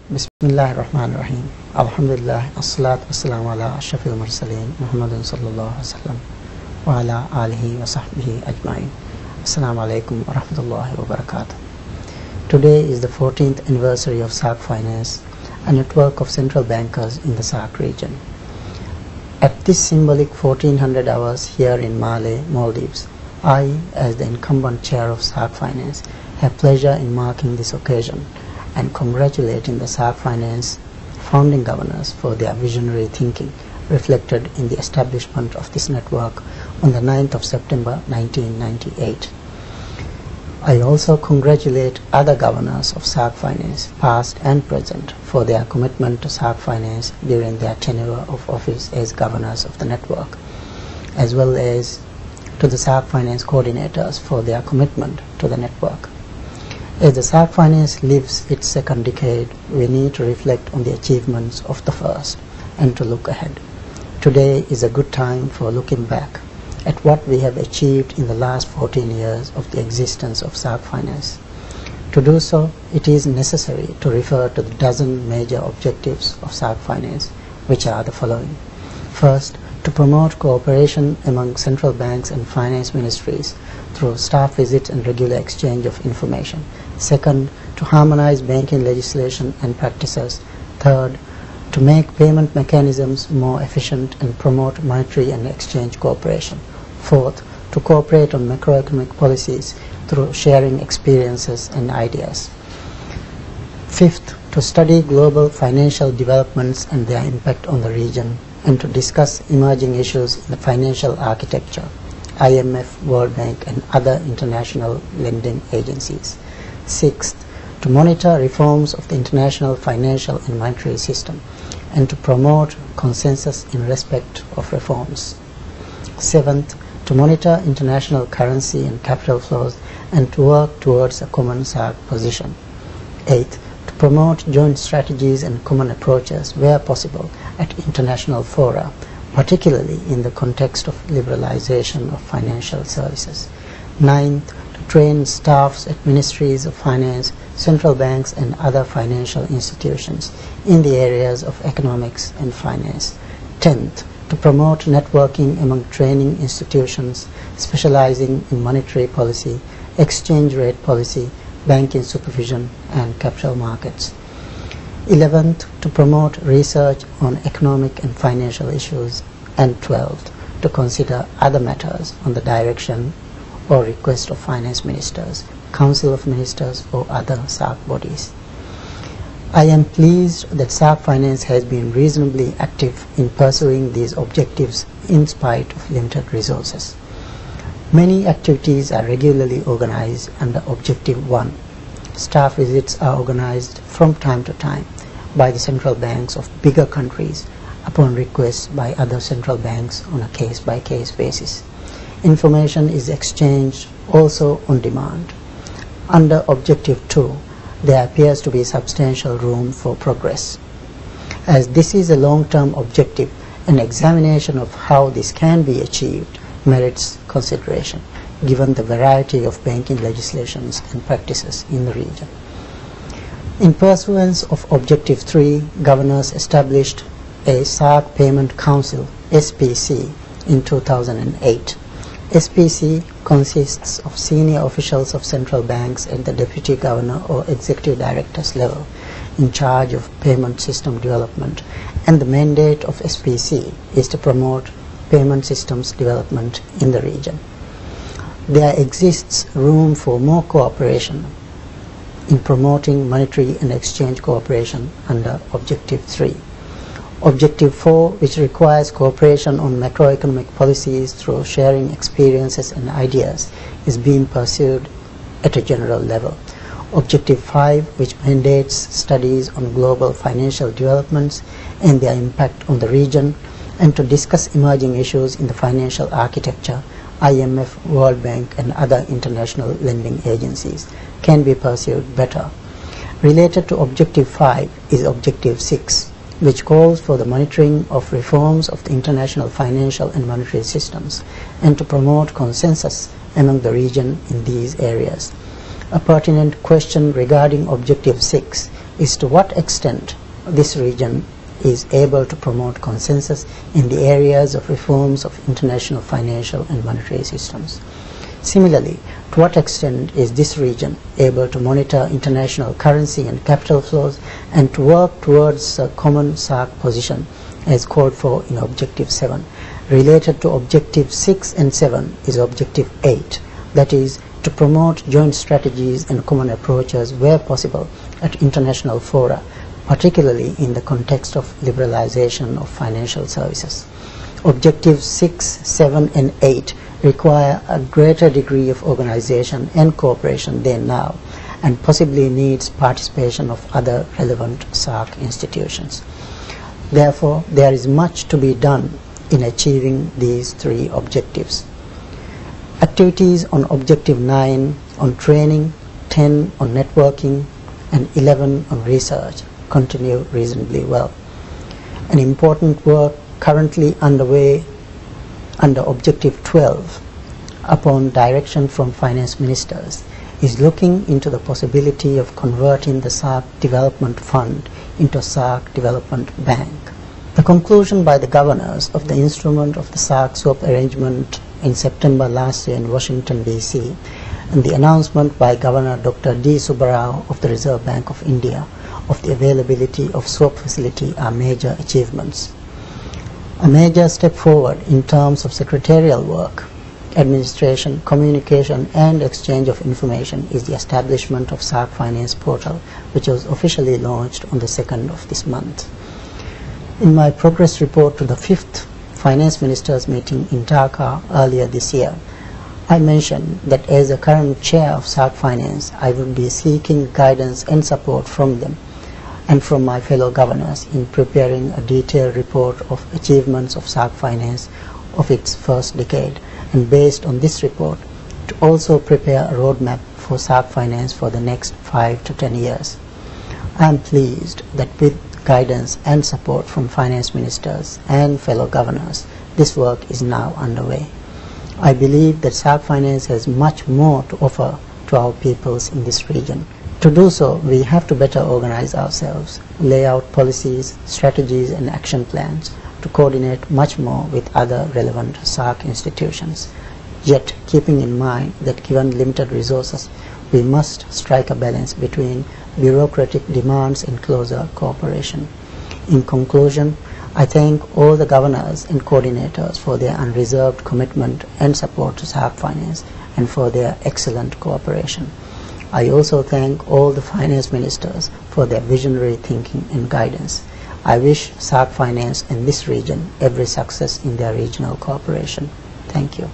Bismillahirrahmanirrahim. Alhamdulillah, assalatu wassalamu ala ashrafil mursaleen, Muhammadun sallallahu alaihi wasallam, wa ala alihi wa sahbihi ajma'in. Assalamu alaikum wa rahmatullahi wa barakatuh. Today is the 14th anniversary of SAARCFinance, a network of central bankers in the SAARC region. At this symbolic 1400 hours here in Maldives, I, as the incumbent chair of SAARCFinance, have pleasure in marking this occasion and congratulating the SAARCFinance founding governors for their visionary thinking reflected in the establishment of this network on the 9th of September 1998. I also congratulate other governors of SAARCFinance, past and present, for their commitment to SAARCFinance during their tenure of office as governors of the network, as well as to the SAARCFinance coordinators for their commitment to the network. As the SAARCFinance lives its second decade, we need to reflect on the achievements of the first and to look ahead. Today is a good time for looking back at what we have achieved in the last 14 years of the existence of SAARCFinance. To do so, it is necessary to refer to the dozen major objectives of SAARCFinance, which are the following. First, to promote cooperation among central banks and finance ministries through staff visits and regular exchange of information. Second, to harmonize banking legislation and practices. Third, to make payment mechanisms more efficient and promote monetary and exchange cooperation. Fourth, to cooperate on macroeconomic policies through sharing experiences and ideas. Fifth, to study global financial developments and their impact on the region, and to discuss emerging issues in the financial architecture, IMF, World Bank, and other international lending agencies. Sixth, to monitor reforms of the international financial and monetary system, and to promote consensus in respect of reforms. Seventh, to monitor international currency and capital flows and to work towards a common SAARC position. Eighth, to promote joint strategies and common approaches where possible at international fora, particularly in the context of liberalization of financial services. Ninth, to train staffs at ministries of finance, central banks, and other financial institutions in the areas of economics and finance. Tenth, to promote networking among training institutions specializing in monetary policy, exchange rate policy, banking supervision, and capital markets. 11th, to promote research on economic and financial issues. And 12th, to consider other matters on the direction or request of finance ministers, council of ministers, or other SAARC bodies. I am pleased that SAARCFinance has been reasonably active in pursuing these objectives in spite of limited resources. Many activities are regularly organized under Objective 1. Staff visits are organized from time to time by the central banks of bigger countries upon request by other central banks on a case-by-case basis. Information is exchanged also on demand. Under Objective 2, there appears to be substantial room for progress. As this is a long-term objective, an examination of how this can be achieved merits consideration, given the variety of banking legislations and practices in the region. In pursuance of Objective 3, governors established a SAARC Payment Council, SPC, in 2008. SPC consists of senior officials of central banks at the deputy governor or executive directors level in charge of payment system development, and the mandate of SPC is to promote payment systems development in the region. There exists room for more cooperation in promoting monetary and exchange cooperation under Objective 3. Objective 4, which requires cooperation on macroeconomic policies through sharing experiences and ideas, is being pursued at a general level. Objective 5, which mandates studies on global financial developments and their impact on the region, and to discuss emerging issues in the financial architecture, IMF, World Bank, and other international lending agencies, can be pursued better. Related to Objective 5 is Objective 6, which calls for the monitoring of reforms of the international financial and monetary systems and to promote consensus among the region in these areas. A pertinent question regarding Objective 6 is to what extent this region is able to promote consensus in the areas of reforms of international financial and monetary systems. Similarly, to what extent is this region able to monitor international currency and capital flows and to work towards a common SAARC position as called for in Objective 7. Related to Objective 6 and 7 is Objective 8, that is, to promote joint strategies and common approaches where possible at international fora, particularly in the context of liberalization of financial services. Objectives 6, 7 and 8 require a greater degree of organization and cooperation than now, and possibly needs participation of other relevant SAARC institutions. Therefore, there is much to be done in achieving these three objectives. Activities on Objective 9 on training, 10 on networking, and 11 on research continue reasonably well. An important work currently underway under Objective 12 upon direction from finance ministers is looking into the possibility of converting the SAARC Development Fund into SAARC Development Bank. The conclusion by the governors of the instrument of the SAARC swap arrangement in September last year in Washington, D.C., and the announcement by Governor Dr. D. Subbarao of the Reserve Bank of India of the availability of swap facility are major achievements. A major step forward in terms of secretarial work, administration, communication and exchange of information is the establishment of SAARCFinance portal, which was officially launched on the 2nd of this month. In my progress report to the 5th Finance Ministers meeting in Dhaka earlier this year, I mentioned that as the current chair of SAARCFinance, I would be seeking guidance and support from them and from my fellow governors in preparing a detailed report of achievements of SAARCFinance of its first decade, and based on this report to also prepare a roadmap for SAARCFinance for the next 5 to 10 years. I am pleased that with guidance and support from finance ministers and fellow governors, this work is now underway. I believe that SAARCFinance has much more to offer to our peoples in this region. To do so, we have to better organize ourselves, lay out policies, strategies and action plans to coordinate much more with other relevant SAARC institutions. Yet, keeping in mind that given limited resources, we must strike a balance between bureaucratic demands and closer cooperation. In conclusion, I thank all the governors and coordinators for their unreserved commitment and support to SAARCFinance and for their excellent cooperation. I also thank all the finance ministers for their visionary thinking and guidance. I wish SAARCFinance and this region every success in their regional cooperation. Thank you.